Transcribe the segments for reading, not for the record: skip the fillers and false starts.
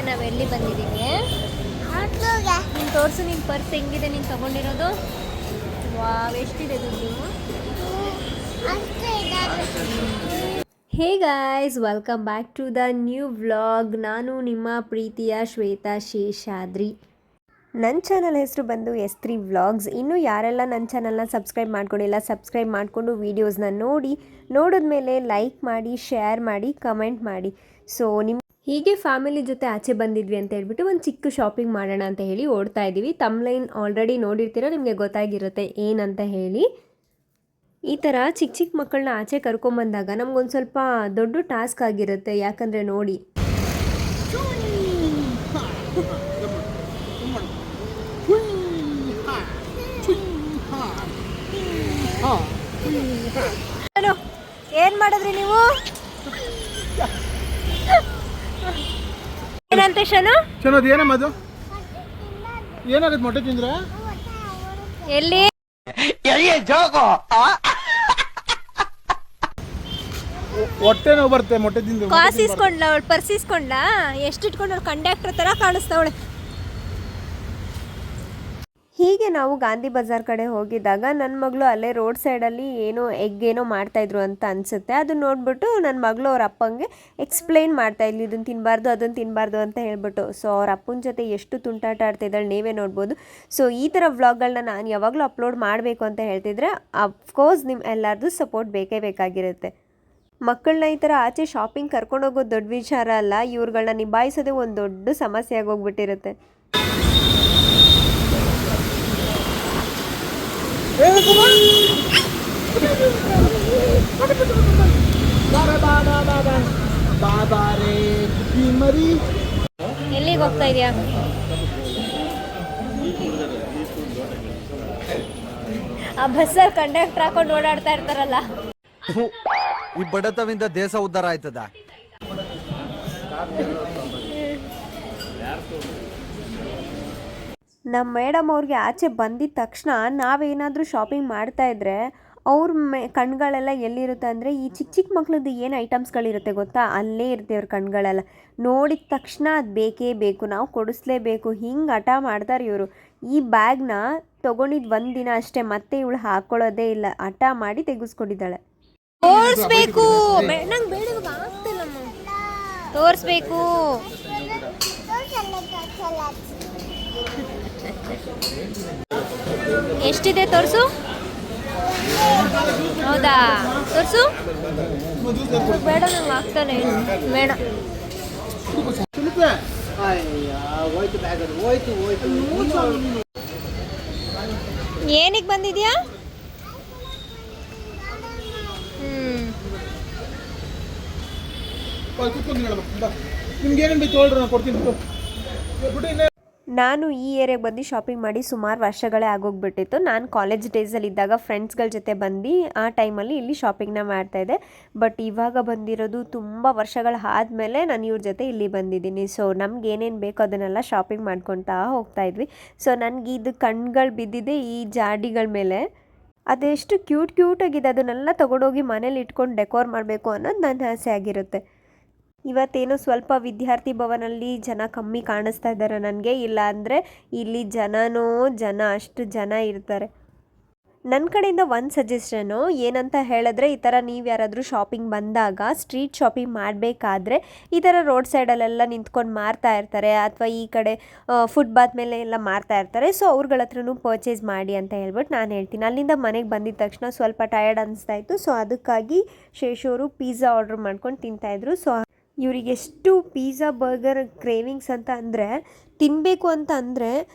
ನಾವು ಎಲ್ಲಿ ಬಂದಿದ್ದೀವಿ? ನೀನು ತೋರಿಸು, ನಿನ್ನ ಪರ್ಸ್ ಹೆಂಗಿದೆ ನೀನು ತೊಗೊಂಡಿರೋದು? ವಾವ್, ಎಷ್ಟಿದೆ ದುಡ್ಡು? Hey guys, welcome back to the new vlog. ನಾನು ನಿಮ್ಮ ಪ್ರೀತಿಯ ಶ್ವೇತಾ ಶೇಷಾದ್ರಿ. ನನ್ನ ಚಾನಲ್ ಹೆಸರು ಬಂದು S3 ವ್ಲಾಗ್ಸ್. ಇನ್ನೂ ಯಾರೆಲ್ಲ ನನ್ನ ಚಾನಲ್ನ ಸಬ್ಸ್ಕ್ರೈಬ್ ಮಾಡ್ಕೊಂಡಿಲ್ಲ, ಸಬ್ಸ್ಕ್ರೈಬ್ ಮಾಡಿಕೊಂಡು ವೀಡಿಯೋಸ್ನ ನೋಡಿದ್ಮೇಲೆ ಲೈಕ್ ಮಾಡಿ, ಶೇರ್ ಮಾಡಿ, ಕಮೆಂಟ್ ಮಾಡಿ. ಸೊ ಹೀಗೆ ಫ್ಯಾಮಿಲಿ ಜೊತೆ ಆಚೆ ಬಂದಿದ್ವಿ ಅಂತ ಹೇಳ್ಬಿಟ್ಟು ಒಂದು ಚಿಕ್ಕ ಶಾಪಿಂಗ್ ಮಾಡೋಣ ಅಂತ ಹೇಳಿ ಓಡ್ತಾ ಇದ್ದೀವಿ. ತಮ್ಲೈನ್ ಆಲ್ರೆಡಿ ನೋಡಿರ್ತೀರ, ನಿಮಗೆ ಗೊತ್ತಾಗಿರುತ್ತೆ ಏನಂತ ಹೇಳಿ. ಈ ಥರ ಚಿಕ್ಕ ಚಿಕ್ಕ ಮಕ್ಕಳನ್ನ ಆಚೆ ಕರ್ಕೊಂಬಂದಾಗ ನಮ್ಗೊಂದು ಸ್ವಲ್ಪ ದೊಡ್ಡ ಟಾಸ್ಕ್ ಆಗಿರುತ್ತೆ. ಯಾಕಂದರೆ ನೋಡಿ, ಏನು ಮಾಡಿದ್ರಿ ನೀವು? ಏನಂತೆ ಶನು? ಅದು ಏನಮ್ಮದು? ಏನಾಗುತ್ತೆ ಮೊಟ್ಟೆ ತಿಂದ್ರೆ? ಎಲ್ಲಿ ಹೊಟ್ಟೆ ನೋವು ಬರುತ್ತೆ ಮೊಟ್ಟೆ ತಿಂದ್ರೆ. ಕಾಸು ಇಸ್ಕೊಂಡ್ಲ ಅವಳು? ಪರ್ಸ್ ಇಸ್ಕೊಂಡ್ಲ? ಎಷ್ಟು ಇಟ್ಕೊಂಡು ಅವಳು ಕಂಡಕ್ಟರ್ ಥರ ಕಾಣಿಸ್ತಾವಳೆ. ಹೀಗೆ ನಾವು ಗಾಂಧಿ ಬಜಾರ್ ಕಡೆ ಹೋಗಿದ್ದಾಗ ನನ್ನ ಮಗಳು ಅಲ್ಲೇ ರೋಡ್ ಸೈಡಲ್ಲಿ ಏನೋ ಮಾಡ್ತಾಯಿದ್ರು ಅಂತ ಅನಿಸುತ್ತೆ. ಅದನ್ನ ನೋಡಿಬಿಟ್ಟು ನನ್ನ ಮಗಳು ಅವ್ರ ಅಪ್ಪಂಗೆ ಎಕ್ಸ್ಪ್ಲೈನ್ ಮಾಡ್ತಾಯಿದ್ಲು, ಇದನ್ನು ತಿನ್ನಬಾರ್ದು ಅದನ್ನು ತಿನ್ನಬಾರ್ದು ಅಂತ ಹೇಳ್ಬಿಟ್ಟು. ಸೊ ಅವ್ರ ಅಪ್ಪನ ಜೊತೆ ಎಷ್ಟು ತುಂಟಾಟ ಆಡ್ತಿದ್ದಾಳೆ ನೀವೇ ನೋಡ್ಬೋದು. ಸೊ ಈ ಥರ ವ್ಲಾಗ್ಗಳನ್ನ ನಾನು ಯಾವಾಗಲೂ ಅಪ್ಲೋಡ್ ಮಾಡಬೇಕು ಅಂತ ಹೇಳ್ತಿದ್ರೆ ಅಫ್ಕೋರ್ಸ್ ನಿಮ್ಮ ಎಲ್ಲರದ್ದು ಸಪೋರ್ಟ್ ಬೇಕೇ ಬೇಕಾಗಿರುತ್ತೆ. ಮಕ್ಕಳನ್ನ ಈ ಥರ ಆಚೆ ಶಾಪಿಂಗ್ ಕರ್ಕೊಂಡೋಗೋದು ದೊಡ್ಡ ವಿಚಾರ ಅಲ್ಲ, ಇವ್ರುಗಳನ್ನ ನಿಭಾಯಿಸೋದೇ ಒಂದು ದೊಡ್ಡ ಸಮಸ್ಯೆ ಆಗೋಗ್ಬಿಟ್ಟಿರುತ್ತೆ. ಎಲ್ಲಿಗೆ ಹೋಗ್ತಾ ಇದೆಯಾ? ಆ ಬಸ್ಸಲ್ಲಿ ಕಂಡಕ್ಟರ್ ಹಾಕೊಂಡು ಓಡಾಡ್ತಾ ಇರ್ತಾರಲ್ಲ. ಈ ಬಡತವಿಂದ ದೇಶ ಉದ್ಧಾರ ಆಯ್ತದ? ನಮ್ಮ ಮೇಡಮ್ ಅವ್ರಿಗೆ ಆಚೆ ಬಂದಿದ ತಕ್ಷಣ ನಾವೇನಾದರೂ ಶಾಪಿಂಗ್ ಮಾಡ್ತಾಯಿದ್ರೆ ಅವ್ರ ಕಣ್ಗಳೆಲ್ಲ ಎಲ್ಲಿರುತ್ತೆ ಅಂದರೆ ಈ ಚಿಕ್ಕ ಚಿಕ್ಕ ಮಕ್ಳದ್ದು ಏನು ಐಟಮ್ಸ್ಗಳಿರುತ್ತೆ ಗೊತ್ತಾ, ಅಲ್ಲೇ ಇರುತ್ತೆ ಅವ್ರ ಕಣ್ಗಳೆಲ್ಲ. ನೋಡಿದ ತಕ್ಷಣ ಅದು ಬೇಕೇ ಬೇಕು, ನಾವು ಕೊಡಿಸ್ಲೇಬೇಕು, ಹಿಂಗೆ ಹಠ ಮಾಡ್ತಾರೆ ಇವರು. ಈ ಬ್ಯಾಗ್ನ ತೊಗೊಂಡಿದ್ದು ಒಂದು ದಿನ ಅಷ್ಟೇ, ಮತ್ತೆ ಇವಳು ಹಾಕ್ಕೊಳ್ಳೋದೇ ಇಲ್ಲ, ಹಠ ಮಾಡಿ ತೆಗೆಸ್ಕೊಂಡಿದ್ದಾಳೆ. ತೋರಿಸ್ಬೇಕು, ನಂಗೆ ಬೇಡ, ಆಗ್ತಿಲ್ಲಮ್ಮ, ತೋರಿಸ್ಬೇಕು. ಎಷ್ಟಿದೆ ತೋರಿಸು. ಹೌದಾ, ತೋರಿಸು. ಬೇಡ, ನಂಗೆ ಆಗ್ತಾನೆ ಬೇಡ. ಏನಿಗೆ ಬಂದಿದ್ಯಾ? ನಾನು ಈ ಏರಿಯಾಗೆ ಬಂದು ಶಾಪಿಂಗ್ ಮಾಡಿ ಸುಮಾರು ವರ್ಷಗಳೇ ಆಗೋಗ್ಬಿಟ್ಟಿತ್ತು. ನಾನು ಕಾಲೇಜ್ ಡೇಸಲ್ಲಿದ್ದಾಗ ಫ್ರೆಂಡ್ಸ್ಗಳ ಜೊತೆ ಬಂದು ಆ ಟೈಮಲ್ಲಿ ಇಲ್ಲಿ ಶಾಪಿಂಗ್ನ ಮಾಡ್ತಾಯಿದ್ದೆ. ಬಟ್ ಇವಾಗ ಬಂದಿರೋದು ತುಂಬ ವರ್ಷಗಳ ಆದಮೇಲೆ ನಾನು ಇವ್ರ ಜೊತೆ ಇಲ್ಲಿ ಬಂದಿದ್ದೀನಿ. ಸೊ ನಮ್ಗೆ ಏನೇನು ಬೇಕೋ ಅದನ್ನೆಲ್ಲ ಶಾಪಿಂಗ್ ಮಾಡ್ಕೊತಾ ಹೋಗ್ತಾಯಿದ್ವಿ. ಸೊ ನನಗೆ ಇದು ಕಣ್ಗಳು ಬಿದ್ದಿದೆ ಈ ಜಾಡಿಗಳ ಮೇಲೆ. ಅದೆಷ್ಟು ಕ್ಯೂಟಾಗಿದೆ, ಅದನ್ನೆಲ್ಲ ತೊಗೊಂಡೋಗಿ ಮನೇಲಿ ಇಟ್ಕೊಂಡು ಡೆಕೋರ್ ಮಾಡಬೇಕು ಅನ್ನೋದು ನನ್ನ ಆಸೆ ಆಗಿರುತ್ತೆ. ಇವತ್ತೇನೋ ಸ್ವಲ್ಪ ವಿದ್ಯಾರ್ಥಿ ಭವನಲ್ಲಿ ಜನ ಕಮ್ಮಿ ಕಾಣಿಸ್ತಾ ಇದ್ದಾರೆ ನನಗೆ, ಇಲ್ಲ ಅಂದರೆ ಇಲ್ಲಿ ಜನ ಅಷ್ಟು ಜನ ಇರ್ತಾರೆ. ನನ್ನ ಕಡೆಯಿಂದ ಒಂದು ಸಜೆಷನು ಏನಂತ ಹೇಳಿದ್ರೆ, ಈ ಥರ ನೀವು ಯಾರಾದರೂ ಶಾಪಿಂಗ್ ಬಂದಾಗ ಸ್ಟ್ರೀಟ್ ಶಾಪಿಂಗ್ ಮಾಡಬೇಕಾದ್ರೆ ಈ ಥರ ರೋಡ್ ಸೈಡಲ್ಲೆಲ್ಲ ನಿಂತ್ಕೊಂಡು ಮಾರ್ತಾ ಇರ್ತಾರೆ, ಅಥವಾ ಈ ಕಡೆ ಫುಟ್ಪಾತ್ ಮೇಲೆ ಎಲ್ಲ ಮಾರ್ತಾ ಇರ್ತಾರೆ. ಸೊ ಅವ್ರಗಳ ಹತ್ರನೂ ಪರ್ಚೇಸ್ ಮಾಡಿ ಅಂತ ಹೇಳ್ಬಿಟ್ಟು ನಾನು ಹೇಳ್ತೀನಿ. ಅಲ್ಲಿಂದ ಮನೆಗೆ ಬಂದಿದ್ದ ತಕ್ಷಣ ಸ್ವಲ್ಪ ಟಯರ್ಡ್ ಅನಿಸ್ತಾಯಿತ್ತು. ಸೊ ಅದಕ್ಕಾಗಿ ಶೇಷವರು ಪಿಜ್ಜಾ ಆರ್ಡ್ರ್ ಮಾಡ್ಕೊಂಡು ತಿಂತಾಯಿದ್ರು. ಸೊ ಇವರಿಗೆ ಎಷ್ಟು ಪಿಜ್ಜಾ ಬರ್ಗರ್ ಕ್ರೇವಿಂಗ್ಸ್ ಅಂತ ಅಂದರೆ, ತಿನ್ನಬೇಕು ಅಂತ ಅಂದರೆ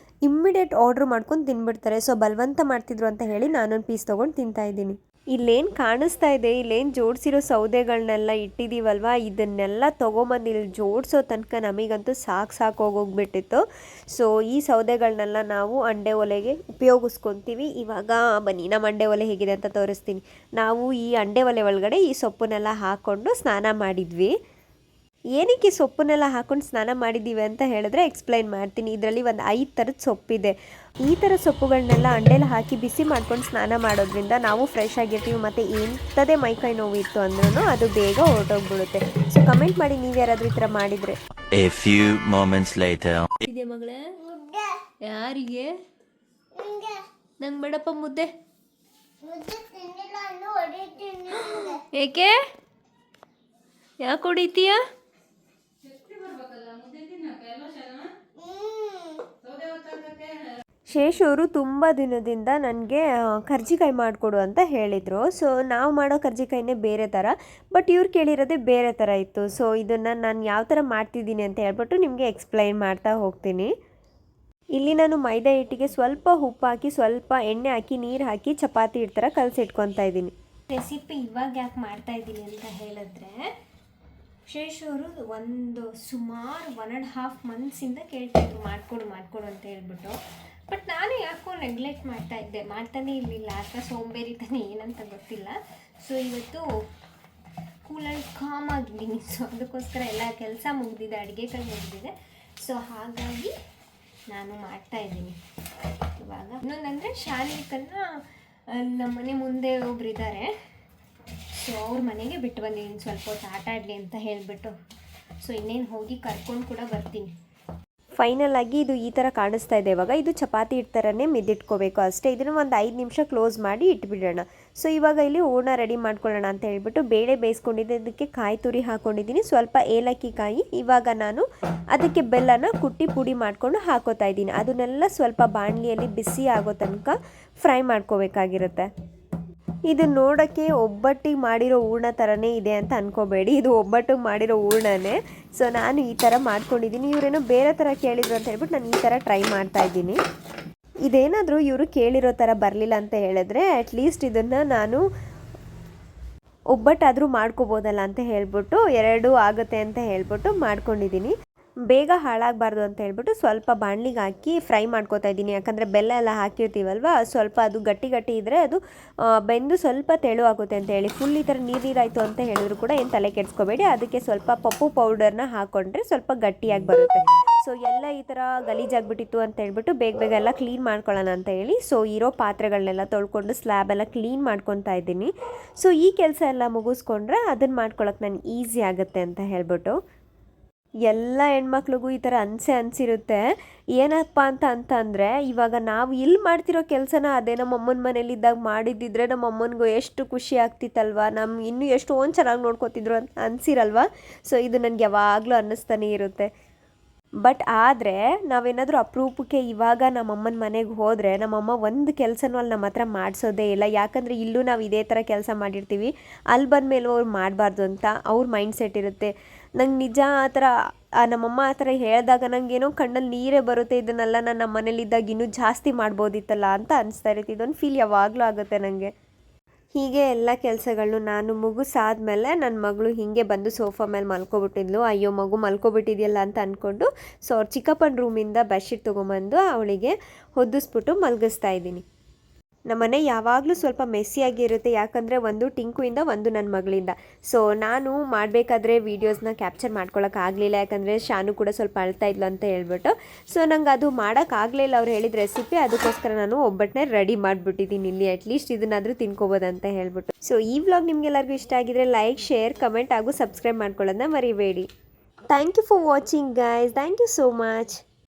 ಇಮ್ಮಿಡಿಯೇಟ್ ಆರ್ಡ್ರ್ ಮಾಡ್ಕೊಂಡು ತಿನ್ಬಿಡ್ತಾರೆ. ಸೊ ಬಲವಂತ ಮಾಡ್ತಿದ್ರು ಅಂತ ಹೇಳಿ ನಾನೊಂದು ಪೀಸ್ ತೊಗೊಂಡು ತಿಂತಾಯಿದ್ದೀನಿ. ಇಲ್ಲೇನು ಕಾಣಿಸ್ತಾ ಇದೆ, ಇಲ್ಲೇನು ಜೋಡಿಸಿರೋ ಸೌದೆಗಳನ್ನೆಲ್ಲ ಇಟ್ಟಿದ್ದೀವಲ್ವ, ಇದನ್ನೆಲ್ಲ ತೊಗೊಂಬಂದು ಇಲ್ಲಿ ಜೋಡಿಸೋ ತನಕ ನಮಗಂತೂ ಸಾಕು ಹೋಗೋಗ್ಬಿಟ್ಟಿತ್ತು. ಸೊ ಈ ಸೌದೆಗಳನ್ನೆಲ್ಲ ನಾವು ಅಂಡೆ ಒಲೆಗೆ ಉಪಯೋಗಿಸ್ಕೊತೀವಿ. ಇವಾಗ ಬನ್ನಿ ನಮ್ಮ ಅಂಡೆ ಒಲೆ ಹೇಗಿದೆ ಅಂತ ತೋರಿಸ್ತೀನಿ. ನಾವು ಈ ಅಂಡೆ ಒಲೆ ಒಳಗಡೆ ಈ ಸೊಪ್ಪನ್ನೆಲ್ಲ ಹಾಕ್ಕೊಂಡು ಸ್ನಾನ ಮಾಡಿದ್ವಿ. ಏನಕ್ಕೆ ಈ ಸೊಪ್ಪನ್ನೆಲ್ಲ ಹಾಕೊಂಡು ಸ್ನಾನ ಮಾಡಿದ್ದೀವಿ ಅಂತ ಹೇಳಿದ್ರೆ ಎಕ್ಸ್ಪ್ಲೈನ್ ಮಾಡ್ತೀನಿ. ಇದರಲ್ಲಿ ಒಂದು 5 ಥರದ ಸೊಪ್ಪಿದೆ. ಈ ಥರ ಸೊಪ್ಪುಗಳನ್ನೆಲ್ಲ ಅಂಡೇಲಿ ಹಾಕಿ ಬಿಸಿ ಮಾಡ್ಕೊಂಡು ಸ್ನಾನ ಮಾಡೋದ್ರಿಂದ ನಾವು ಫ್ರೆಶ್ ಆಗಿರ್ತೀವಿ ಮತ್ತು ಎಂಥದೇ ಮೈಕೈ ನೋವು ಇತ್ತು ಅಂದ್ರೂ ಅದು ಬೇಗ ಹೊರಟೋಗ್ಬಿಡುತ್ತೆ. ಸೊ ಕಮೆಂಟ್ ಮಾಡಿ ನೀವು ಯಾರಾದರೂ ಈ ಥರ ಮಾಡಿದರೆ. A few moments later. ಇದೆ ಮಗಳೇ? ಯಾರಿಗೆ? ನಂಗೆ ಬೇಡಪ್ಪ ಮುದ್ದೆ. ಏಕೆ ಯಾಕೆ ಹೊಡಿತೀಯ? ಶೇಷ್ ಅವರು ತುಂಬ ದಿನದಿಂದ ನನಗೆ ಕರ್ಜಿಕಾಯಿ ಮಾಡಿಕೊಡು ಅಂತ ಹೇಳಿದರು. ಸೊ ನಾವು ಮಾಡೋ ಕರ್ಜಿಕಾಯಿನೇ ಬೇರೆ ಥರ, ಬಟ್ ಇವ್ರು ಕೇಳಿರೋದೇ ಬೇರೆ ಥರ ಇತ್ತು. ಸೊ ಇದನ್ನು ನಾನು ಯಾವ ಥರ ಮಾಡ್ತಿದ್ದೀನಿ ಅಂತ ಹೇಳ್ಬಿಟ್ಟು ನಿಮಗೆ ಎಕ್ಸ್ಪ್ಲೈನ್ ಮಾಡ್ತಾ ಹೋಗ್ತೀನಿ. ಇಲ್ಲಿ ನಾನು ಮೈದಾ ಹಿಟ್ಟಿಗೆ ಸ್ವಲ್ಪ ಉಪ್ಪು ಹಾಕಿ, ಸ್ವಲ್ಪ ಎಣ್ಣೆ ಹಾಕಿ, ನೀರು ಹಾಕಿ ಚಪಾತಿ ಹಿಟ್ಟು ಥರ ಕಲಸಿಟ್ಕೊತಾ ಇದ್ದೀನಿ. ರೆಸಿಪಿ ಇವಾಗ ಯಾಕೆ ಮಾಡ್ತಾ ಇದ್ದೀನಿ ಅಂತ ಹೇಳಿದ್ರೆ, ಶೇಷ್ ಅವರು ಸುಮಾರು 1.5 ಮಂತ್ಸಿಂದ ಕೇಳ್ತಾಯಿದ್ರು ಮಾಡಿಕೊಡು ಅಂತ ಹೇಳ್ಬಿಟ್ಟು. ಬಟ್ ನಾನು ಯಾಕೋ ನೆಗ್ಲೆಕ್ಟ್ ಮಾಡ್ತಾನೇ ಇರಲಿಲ್ಲ. ಅಥವಾ ಸೋಂಬೇರಿತಾನೆ ಏನಂತ ಗೊತ್ತಿಲ್ಲ. ಸೊ ಇವತ್ತು ಕೂಲ್ ಆ್ಯಂಡ್ ಕಾಮ್ ಆಗಿದ್ದೀನಿ. ಸೊ ಅದಕ್ಕೋಸ್ಕರ ಎಲ್ಲ ಕೆಲಸ ಮುಗಿದಿದೆ, ಅಡುಗೆ ಕೈ ಮುಗಿದಿದೆ. ಸೊ ಹಾಗಾಗಿ ನಾನು ಮಾಡ್ತಾಯಿದ್ದೀನಿ ಇವಾಗ. ಇನ್ನೊಂದಂದರೆ ಶಾಲಿಕನ್ನು ನಮ್ಮ ಮನೆ ಮುಂದೆ ಒಬ್ಬರಿದ್ದಾರೆ. ಸೊ ಅವ್ರ ಮನೆಗೆ ಬಿಟ್ಟು ಬಂದಿದ್ದೀನಿ ಸ್ವಲ್ಪ ಹೊತ್ತು ಆಟ ಆಡಲಿ ಅಂತ ಹೇಳಿಬಿಟ್ಟು. ಸೊ ಇನ್ನೇನು ಹೋಗಿ ಕರ್ಕೊಂಡು ಕೂಡ ಬರ್ತೀನಿ. ಫೈನಲ್ ಆಗಿ ಇದು ಈ ಥರ ಕಾಣಿಸ್ತಾ ಇದೆ. ಇವಾಗ ಇದು ಚಪಾತಿ ಹಿಟ್ಟು ಥರನೇ ಮಿದ್ದಿಟ್ಕೋಬೇಕು ಅಷ್ಟೇ. ಇದನ್ನು ಒಂದು 5 ನಿಮಿಷ ಕ್ಲೋಸ್ ಮಾಡಿ ಇಟ್ಬಿಡೋಣ. ಸೊ ಇವಾಗ ಇಲ್ಲಿ ಹೂರ್ಣ ರೆಡಿ ಮಾಡ್ಕೊಳ್ಳೋಣ ಅಂತ ಹೇಳ್ಬಿಟ್ಟು ಬೇಳೆ ಬೇಯಿಸ್ಕೊಂಡಿದ್ದೆ, ಅದಕ್ಕೆ ಕಾಯಿ ತುರಿ ಹಾಕ್ಕೊಂಡಿದ್ದೀನಿ, ಸ್ವಲ್ಪ ಏಲಕ್ಕಿ ಕಾಯಿ. ಇವಾಗ ನಾನು ಅದಕ್ಕೆ ಬೆಲ್ಲನ ಕುಟ್ಟಿ ಪುಡಿ ಮಾಡಿಕೊಂಡು ಹಾಕೋತಾ ಇದ್ದೀನಿ. ಅದನ್ನೆಲ್ಲ ಸ್ವಲ್ಪ ಬಾಣಲಿಯಲ್ಲಿ ಬಿಸಿ ಆಗೋ ತನಕ ಫ್ರೈ ಮಾಡ್ಕೋಬೇಕಾಗಿರುತ್ತೆ. ಇದು ನೋಡೋಕ್ಕೆ ಒಬ್ಬಟ್ಟಿಗೆ ಮಾಡಿರೋ ಹೂರ್ಣ ಥರನೇ ಇದೆ ಅಂತ ಅಂದ್ಕೋಬೇಡಿ, ಇದು ಒಬ್ಬಟ್ಟಿಗೆ ಮಾಡಿರೋ ಹೂರ್ಣನೇ. ಸೊ ನಾನು ಈ ಥರ ಮಾಡ್ಕೊಂಡಿದ್ದೀನಿ. ಇವರೇನೋ ಬೇರೆ ಥರ ಕೇಳಿದ್ರು ಅಂತ ಹೇಳ್ಬಿಟ್ಟು ನಾನು ಈ ಥರ ಟ್ರೈ ಮಾಡ್ತಾಯಿದ್ದೀನಿ. ಇದೇನಾದರೂ ಇವರು ಕೇಳಿರೋ ಥರ ಬರಲಿಲ್ಲ ಅಂತ ಹೇಳಿದ್ರೆ ಅಟ್ಲೀಸ್ಟ್ ಇದನ್ನು ನಾನು ಒಬ್ಬಟ್ಟಾದರೂ ಮಾಡ್ಕೋಬೋದಲ್ಲ ಅಂತ ಹೇಳ್ಬಿಟ್ಟು 2 ಆಗುತ್ತೆ ಅಂತ ಹೇಳ್ಬಿಟ್ಟು ಮಾಡ್ಕೊಂಡಿದ್ದೀನಿ. ಬೇಗ ಹಾಳಾಗಬಾರ್ದು ಅಂತ ಹೇಳ್ಬಿಟ್ಟು ಸ್ವಲ್ಪ ಬಾಣಲಿಗೆ ಹಾಕಿ ಫ್ರೈ ಮಾಡ್ಕೋತಾ ಇದ್ದೀನಿ. ಯಾಕಂದರೆ ಬೆಲ್ಲ ಎಲ್ಲ ಹಾಕಿರ್ತೀವಲ್ವ, ಸ್ವಲ್ಪ ಅದು ಗಟ್ಟಿ ಇದ್ದರೆ ಅದು ಬೆಂದು ಸ್ವಲ್ಪ ತೆಳು ಆಗುತ್ತೆ ಅಂತ ಹೇಳಿ. ಫುಲ್ ಈ ಥರ ನೀರಾಯಿತು ಅಂತ ಹೇಳಿದ್ರು ಕೂಡ ಏನು ತಲೆ ಕೆಡಿಸ್ಕೋಬೇಡಿ. ಅದಕ್ಕೆ ಸ್ವಲ್ಪ ಪಪ್ಪು ಪೌಡರ್ನ ಹಾಕ್ಕೊಂಡ್ರೆ ಸ್ವಲ್ಪ ಗಟ್ಟಿಯಾಗಿ ಬರುತ್ತೆ. ಸೊ ಎಲ್ಲ ಈ ಥರ ಗಲೀಜಾಗಿಬಿಟ್ಟಿತ್ತು ಅಂತ ಹೇಳ್ಬಿಟ್ಟು ಬೇಗ ಎಲ್ಲ ಕ್ಲೀನ್ ಮಾಡ್ಕೊಳ್ಳೋಣ ಅಂತ ಹೇಳಿ ಸೊ ಇರೋ ಪಾತ್ರೆಗಳನ್ನೆಲ್ಲ ತೊಳ್ಕೊಂಡು ಸ್ಲ್ಯಾಬೆಲ್ಲ ಕ್ಲೀನ್ ಮಾಡ್ಕೊತಾ ಇದ್ದೀನಿ. ಸೊ ಈ ಕೆಲಸ ಎಲ್ಲ ಮುಗಿಸ್ಕೊಂಡ್ರೆ ಅದನ್ನು ಮಾಡ್ಕೊಳಕ್ಕೆ ನನಗೆ ಈಸಿ ಆಗುತ್ತೆ ಅಂತ ಹೇಳ್ಬಿಟ್ಟು. ಎಲ್ಲ ಹೆಣ್ಮಕ್ಳಿಗೂ ಈ ಥರ ಅನಿಸಿರುತ್ತೆ. ಏನಪ್ಪ ಅಂತಂದರೆ ಇವಾಗ ನಾವು ಇಲ್ಲಿ ಮಾಡ್ತಿರೋ ಕೆಲಸನ ಅದೇ ನಮ್ಮ ಅಮ್ಮನ ಮನೇಲಿದ್ದಾಗ ಮಾಡಿದ್ದಿದ್ರೆ ನಮ್ಮ ಅಮ್ಮನಿಗೂ ಎಷ್ಟು ಖುಷಿ ಆಗ್ತಿತ್ತಲ್ವ, ನಮ್ಮ ಇನ್ನೂ ಎಷ್ಟೊಂದು ಚೆನ್ನಾಗಿ ನೋಡ್ಕೋತಿದ್ರು ಅಂತ ಅನಿಸಿರಲ್ವ. ಸೊ ಇದು ನನಗೆ ಯಾವಾಗಲೂ ಅನ್ನಿಸ್ತಾನೆ ಇರುತ್ತೆ. ಬಟ್ ಆದರೆ ನಾವೇನಾದರೂ ಅಪರೂಪಕ್ಕೆ ಇವಾಗ ನಮ್ಮಮ್ಮನ ಮನೆಗೆ ಹೋದರೆ ನಮ್ಮಮ್ಮ ಒಂದು ಕೆಲಸನೂ ಅಲ್ಲಿ ನಮ್ಮ ಹತ್ರ ಮಾಡಿಸೋದೇ ಇಲ್ಲ. ಯಾಕಂದರೆ ಇಲ್ಲೂ ನಾವು ಇದೇ ಥರ ಕೆಲಸ ಮಾಡಿರ್ತೀವಿ, ಅಲ್ಲಿ ಬಂದಮೇಲೆ ಅವ್ರು ಮಾಡಬಾರ್ದು ಅಂತ ಅವ್ರ ಮೈಂಡ್ ಸೆಟ್ ಇರುತ್ತೆ. ನಂಗೆ ನಿಜ ಆ ಥರ ನಮ್ಮಮ್ಮ ಆ ಥರ ಹೇಳಿದಾಗ ನನಗೇನೋ ಕಣ್ಣಲ್ಲಿ ನೀರೇ ಬರುತ್ತೆ. ಇದನ್ನೆಲ್ಲ ನಾನು ನಮ್ಮ ಮನೇಲಿದ್ದಾಗ ಇನ್ನೂ ಜಾಸ್ತಿ ಮಾಡ್ಬೋದಿತ್ತಲ್ಲ ಅಂತ ಅನಿಸ್ತಾ ಇರುತ್ತೆ. ಇದೊಂದು ಫೀಲ್ ಯಾವಾಗಲೂ ಆಗುತ್ತೆ ನನಗೆ. ಹೀಗೆ ಎಲ್ಲ ಕೆಲಸಗಳನ್ನು ನಾನು ಮುಗಿಸಾದ್ಮೇಲೆ ನನ್ನ ಮಗಳು ಹೀಗೆ ಬಂದು ಸೋಫಾ ಮೇಲೆ ಮಲ್ಕೊಬಿಟ್ಟಿದ್ಲು. ಅಯ್ಯೋ ಮಗು ಮಲ್ಕೊಬಿಟ್ಟಿದೆಯಲ್ಲ ಅಂತ ಅಂದ್ಕೊಂಡು ಸೊ ಅವ್ರ ಚಿಕ್ಕಪ್ಪನ ರೂಮಿಂದ ಬೆಡ್ಶೀಟ್ ತೊಗೊಂಬಂದು ಅವಳಿಗೆ ಹೊದಿಸ್ಬಿಟ್ಟು ಮಲಗಿಸ್ತಾ ಇದ್ದೀನಿ. ನಮ್ಮನೆ ಯಾವಾಗಲೂ ಸ್ವಲ್ಪ ಮೆಸ್ಸಿಯಾಗಿರುತ್ತೆ. ಯಾಕಂದರೆ ಒಂದು ಟಿಂಕುಯಿಂದ ಒಂದು ನನ್ನ ಮಗಳಿಂದ. ಸೊ ನಾನು ಮಾಡಬೇಕಾದ್ರೆ ವೀಡಿಯೋಸ್ನ ಕ್ಯಾಪ್ಚರ್ ಮಾಡ್ಕೊಳ್ಳೋಕ್ಕಾಗಲಿಲ್ಲ. ಯಾಕಂದರೆ ಶಾನು ಕೂಡ ಸ್ವಲ್ಪ ಅಳ್ತಾ ಇದ್ಲು ಅಂತ ಹೇಳ್ಬಿಟ್ಟು. ಸೊ ನಂಗೆ ಅದು ಮಾಡೋಕ್ಕಾಗಲಿಲ್ಲ ಅವ್ರು ಹೇಳಿದ ರೆಸಿಪಿ. ಅದಕ್ಕೋಸ್ಕರ ನಾನು ಒಬ್ಬಟ್ಟನ್ನ ರೆಡಿ ಮಾಡಿಬಿಟ್ಟಿದ್ದೀನಿ ಇಲ್ಲಿ. ಅಟ್ಲೀಸ್ಟ್ ಇದನ್ನಾದರೂ ತಿನ್ಕೋಬೋದು ಅಂತ ಹೇಳ್ಬಿಟ್ಟು. ಸೊ ಈ ವ್ಲಾಗ್ ನಿಮಗೆಲ್ಲರಿಗೂ ಇಷ್ಟ ಆಗಿದ್ರೆ ಲೈಕ್, ಶೇರ್, ಕಮೆಂಟ್ ಹಾಗೂ ಸಬ್ಸ್ಕ್ರೈಬ್ ಮಾಡ್ಕೊಳ್ಳೋದನ್ನ ಮರಿಬೇಡಿ. Thank you for watching guys. Thank you so much.